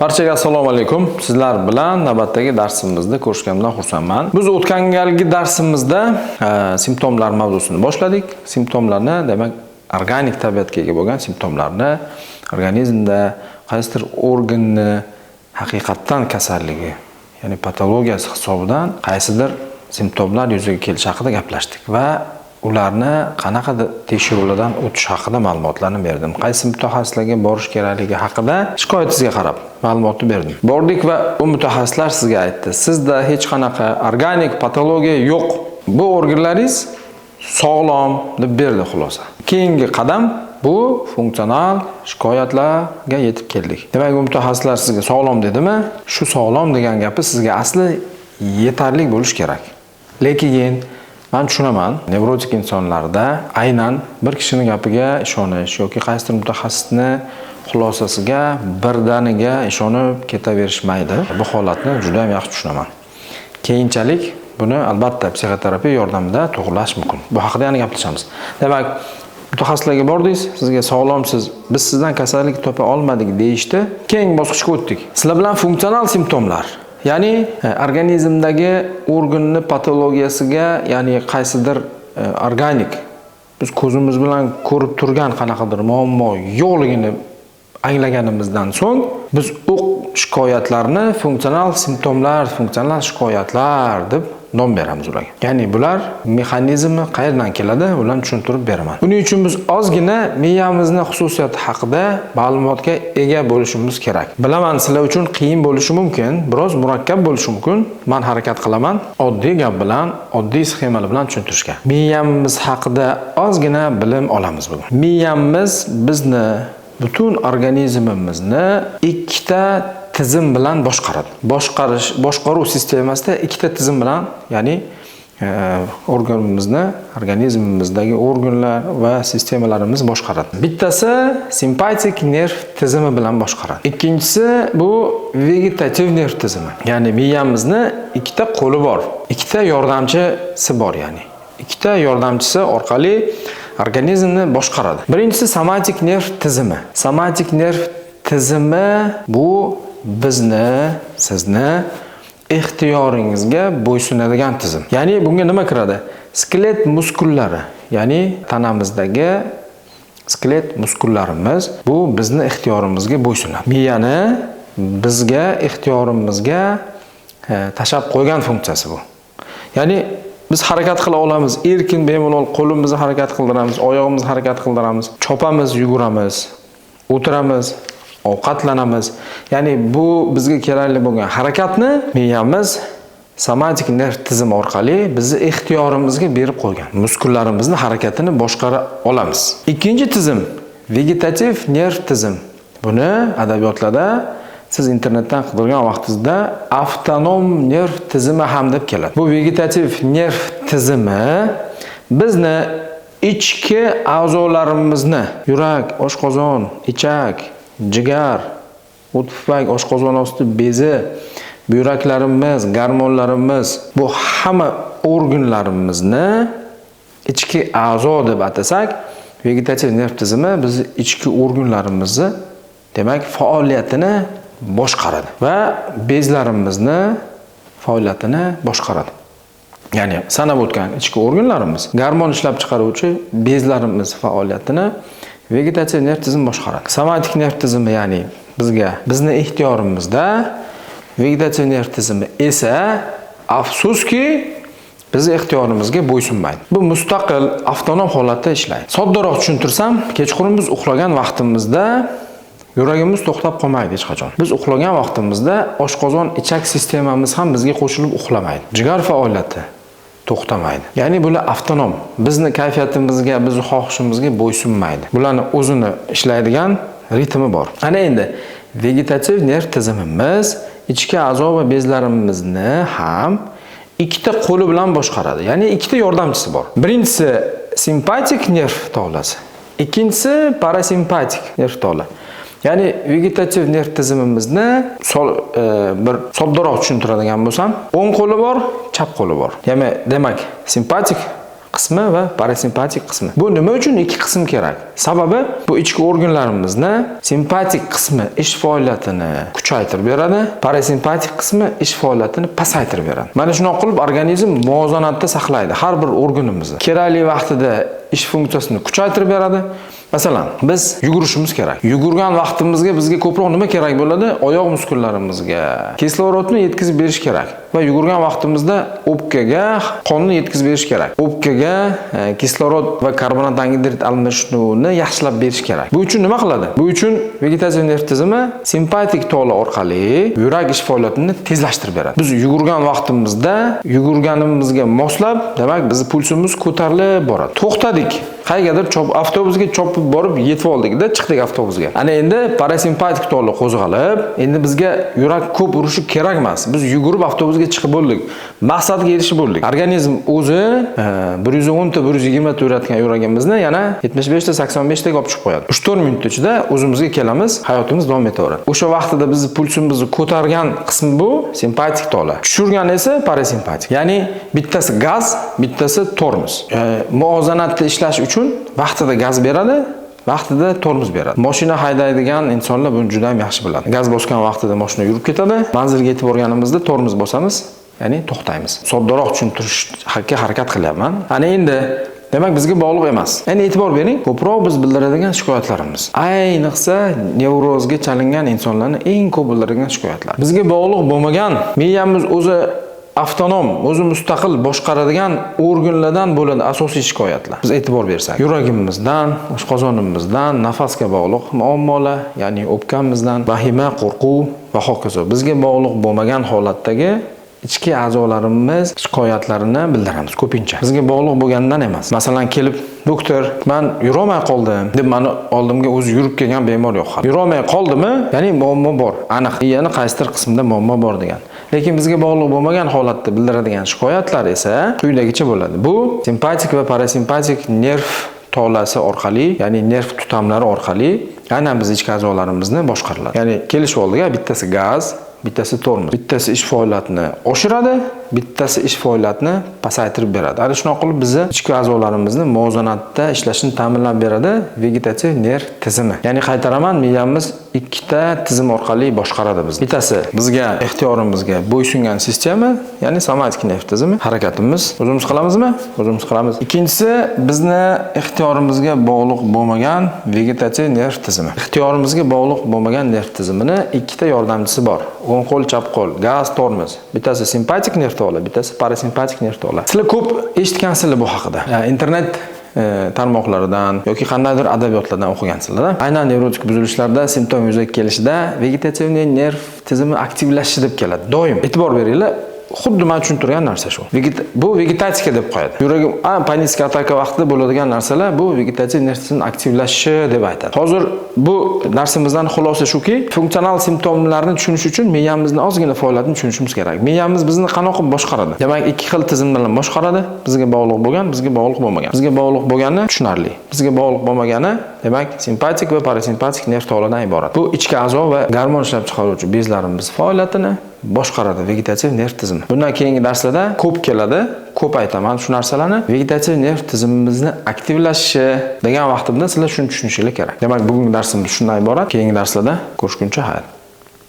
Barchaga assalomu alaykum. Sizlar bilan navbatdagi darsimizda ko'rishganimdan xursandman. Biz o'tgan galgi darsimizda simptomlar mavzusini boshladik. Simptomlarni, demak, organik tabiatga ega bo'lgan simptomlarni, organizmda qaysidir organni haqiqatdan kasalligi, ya'ni patologiyasi hisobidan qaysidir simptomlar yuzaga kelishi haqida gaplashdik va ularni qanaqa tekshiruvlardan o'tish haqida ma'lumotlarni berdim. Qaysi mutaxassislarga borish kerakligi haqida shikoyatingizga qarab ma'lumotni berdim. Bordik va u mutaxassislar sizga aytdi: sizda hech qanaqa organik patologiya yo'q. Bu organlaringiz sog'lom deb berdi xulosa. Keyingi qadam bu funksional shikoyatlarga yetib keldik. Demak, bu mutaxassislar sizga sog'lom dedimi? Shu sog'lom degan gapi sizga asli yetarli bo'lish kerak. Lekin men tushunaman, nevrotik insonlarda aynan bir kishining gapiga ishonish yoki qaysidir mutaxassisni xulosasiga, birdaniga ishonib ketaverishmaydi. Bu holatni juda ham yaxshi tushunaman. Keyinchalik buni albatta psixoterapiya yordamida to'g'rilash mumkin. Bu haqida yana gaplashamiz. Demak, mutaxassislarga bordingiz, sizga sog'lomsiz, biz sizdan kasallik topa olmadik deyishdi. Keyingi bosqichga o'tdik. Sizlar bilan funksional simptomlar, ya'ni organizmdagi organni patologiyasiga, ya'ni qaysidir organik biz ko'zimiz bilan ko'rib turgan qanaqadir muammo yo'qligini anglaganimizdan so'ng biz u shikoyatlarni funksional simptomlar, funksional shikoyatlar deb nom beramiz ularga. Ya'ni bular mexanizmi qayerdan keladi, ularni tushuntirib beraman. Buning uchun biz ozgina miyamizning xususiyati haqida ma'lumotga ega bo'lishimiz kerak. Bilaman, sizlar uchun qiyin bo'lishi mumkin, biroz murakkab bo'lishi mumkin. Men harakat qilaman oddiy gap bilan, oddiy sxemalar bilan tushuntirishga. Miyamiz haqida ozgina bilim olamiz bugun. Miyamiz bizni butun organizmimizni ikkita tizim bilan boshqaradi. Boshqaruv sistemasida ikkita tizim bilan, ya'ni organizmimizdagi organlar va sistemalarimiz boshqaradi. Bittasi simpatik nerv tizimi bilan boshqaradi. Ikkinchisi bu vegetativ nerv tizimi. Ya'ni miyamizni ikkita qo'li bor, ikkita yordamchisi bor, ya'ni ikkita yordamchisi orqali organizmni boshqaradi. Birinchisi somatik nerv tizimi. Somatik nerv tizimi bu bizni, sizni ixtiyoringizga bo'ysunadigan tizim. Ya'ni bunga nima kiradi? Skelet muskullari, ya'ni tanamizdagi skelet muskullarimiz bu bizni ixtiyorimizga bo'ysunadi. Miyani bizga ixtiyorimizga tashab qo'ygan funksiyasi bu. Ya'ni biz harakat qila olamiz, erkin bemalol qo'limizni harakat qildiramiz, oyog'imizni harakat qildiramiz, chopamiz, yuguramiz, o'tiramiz, ovqatlanamiz. Ya'ni bu bizga kerakli bo'lgan harakatni miyamiz somatik nerv tizimi orqali bizni ixtiyorimizga berib qo'ygan. Muskullarimizni harakatini boshqara olamiz. Ikkinchi tizim vegetativ nerv tizim. Buni adabiyotlarda siz internetdan qidirgan vaqtingizda avtonom nerv tizimi ham deb keladi. Bu vegetativ nerv tizimi bizni ichki a'zolarimizni, yurak, oshqozon, ichak, jigar, o'tpufak, oshqozon osti bezi, buyraklarimiz, gormonlarimiz, bu hamma organlarimizni ichki a'zo deb atasak, vegetativ nerv tizimi biz ichki organlarimizni, demak, faoliyatini boshqaradi va bezlarimizni faoliyatini boshqaradi. Ya'ni sanab o'tgan ichki organlarimiz, gormon ishlab chiqaruvchi bezlarimiz faoliyatini vegetativ nerv tizimi boshqaradi. Somatik nerv tizimi, ya'ni bizni ixtiyorimizda, vegetativ nerv tizimi esa afsuski biz ixtiyorimizga bo'ysunmaydi. Bu mustaqil, avtonom holatda ishlaydi. Soddaroq tushuntirsam, kechqurun biz uxlagan vaqtimizda yuragimiz to'xtab qolmaydi hech qachon. Biz uxlagan vaqtimizda oshqozon, ichak sistemamiz ham bizga qo'shilib uxlamaydi. Jigar faoliyati to'xtamaydi. Ya'ni bular avtonom, bizni kayfiyatimizga, bizni xohishimizga bo'ysunmaydi. Bularning o'zini ishlaydigan ritmi bor. Ana endi vegetativ nerv tizimimiz ichki a'zo va bezlarimizni ham ikkita qo'li bilan boshqaradi. Ya'ni ikkita yordamchisi bor. Birinchisi simpatik nerv tolasi, ikkinchisi parasimpatik nerv tola. Ya'ni vegetativ nerv tizimimizni bir soddaroq tushuntiradigan bo'lsam, o'ng qo'li bor, chap qo'li bor. Demak, simpatik qismi va parasimpatik qismi. Bu nima uchun ikki qism kerak? Sababi bu ichki organlarimizni simpatik qismi ish faoliyatini kuchaytirib beradi, parasimpatik qismi ish faoliyatini pasaytirib beradi. Mana shunday qilib organizm muvozanatda saqlaydi har bir organimizni. Kerakli vaqtida ish funksiyasini kuchaytirib beradi. Masalan, biz yugurishimiz kerak. Yugurgan vaqtimizga bizga ko'proq nima kerak bo'ladi? Oyoq muskullarimizga kislorodni yetkazib berish kerak. Va yugurgan vaqtimizda o'pkaga qonni yetkazib berish kerak. O'pkaga kislorod va karbonat angidrid almashinuvini yaxshilab berish kerak. Bu uchun nima qiladi? Bu uchun vegetativ nerv tizimi simpatik tola orqali yurak ish faoliyatini tezlashtirib beradi. Biz yugurgan vaqtimizda yugurganimizga moslab, demak, bizning pulsimiz ko'tarilib boradi. To'xtadik. Qaygadir avtobusga chopib borib yetib oldik-da, chiqdik avtobusga. Ana endi parasimpatik tola qo'zg'alib, endi bizga yurak ko'p urishi kerak emas. Biz yugurib avtobusga chiqib bo'ldik. Maqsadga erishib bo'ldik. Organizm o'zi 110 ta 120 ta urayotgan yuragimizni yana 75 ta 85 taga olib chiqib qo'yadi. 3-4 minut ichida o'zimizga kelamiz, hayotimiz davom etaveradi. O'sha vaqtida biz pulsimizni ko'targan qismi bu simpatik tola. Tushirgan esa parasimpatik. Ya'ni bittasi gaz, bittasi tormoz. Muvozanatda ishlash uchun vaqtida gaz beradi, vaqtida tormoz beradi. Mashina haydaydigan insonlar buni juda ham yaxshi biladi. Gaz bosgan vaqtida mashina yurib ketadi, manzilga yetib borganimizda tormoz bosamiz, ya'ni to'xtaymiz. Soddaroq tushuntirishga harakat qilyapman. Ana endi demak bizga bog'liq emas. Endi e'tibor bering, ko'proq biz bildiradigan shikoyatlarimiz. Ayniqsa nevrozga chalingan insonlarning eng ko'p bildiradigan shikoyatlar. Bizga bog'liq bo'lmagan, miyamiz o'zi avtonom, o'zi mustaqil boshqaradigan organlardan bo'ladi asosiy shikoyatlar. Biz e'tibor bersak, yuragimizdan, oshqozonimizdan, nafasga bog'liq muammolar, ya'ni o'pkamizdan, vahima, qo'rquv va hokazo. Bizga bog'liq bo'lmagan holatdagi ichki a'zolarimiz shikoyatlarini bildiramiz ko'pincha. Bizga bog'liq bo'lgandan emas. Masalan, kelib, doktor, men yurolmay qoldim deb meni oldimga o'zi yurib kelgan bemor yo'q. Yurolmay qoldimi? Ya'ni muammo bor. Aniq, yana qaysidir qismda muammo bor degan. Lekin bizga bog'liq bo'lmagan holatda bildiradigan shikoyatlar esa quyidagicha bo'ladi. Bu simpatik va parasimpatik nerv tolasi orqali, ya'ni nerv tutamlari orqali aynan biz ichki a'zolarimizni boshqariladi. Ya'ni kelish oldiga bittasi gaz, bittasi tormoz. Bittasi ish faoliyatini oshiradi, bittasi ish faoliyatini pasaytirib beradi. Ana shunday qilib bizni ichki a'zolarimizni muvozanatda ishlashini ta'minlab beradi vegetativ nerv tizimi. Ya'ni qaytaraman, miyamiz ikkita tizim orqali boshqaradi bizni. Bittasi bizga ixtiyorimizga bo'ysungan sistema, ya'ni somatik nerv tizimi. Harakatimiz o'zimiz qilamizmi? O'zimiz qilamiz. Ikkinchisi bizni ixtiyorimizga bog'liq bo'lmagan vegetativ nerv tizimi. Ixtiyorimizga bog'liq bo'lmagan nerv tizimini ikkita yordamchisi bor. O'ng qo'l, chap qo'l, gaz, tormoz. Bittasi simpatik nerv tola, bittasi parasimpatik nerv tola. Sizlar ko'p eshitgansizlar bu haqida. Internet tarmoqlaridan yoki qandaydir adabiyotlardan o'qigansizlar. Aynan nevrotik buzilishlarda simptom yuzaga kelishida vegetativ nerv tizimi aktivlashishi deb keladi. Doim e'tibor beringlar. Xuddi men tushuntirgan narsa shu. Bu vegetatika deb qo'yadi. Yuragim panik ataka vaqtida bo'ladigan narsalar bu vegetativ nerv tizimi aktivlashishi deb aytadi. Hozir bu darsimizdan xulosa shuki, funksional simptomlarni tushunish uchun miyamizning ozgina faoliyatini tushunishimiz kerak. Miyamiz bizni qanaqa boshqaradi? Demak, ikki xil tizim bilan boshqaradi. Bizga bog'liq bo'lgan, bizga bog'liq bo'lmagan. Bizga bog'liq bo'lgani tushunarli. Bizga bog'liq bo'lmagani, demak, simpatik va parasimpatik nerv toladan iborat. Bu ichki a'zo va gormon ishlab chiqaruvchi bezlarimiz faoliyatini boshqaradi vegetativ nerv tizimi. Bundan keyingi darslarda ko'p keladi, ko'p aytaman shu narsalarni. Vegetativ nerv tizimimizni aktivlashishi degan vaqtimda sizlar shuni tushunishingiz kerak. Demak, bugungi darsimiz shundan iborat. Keyingi darslarda ko'rishguncha xayr.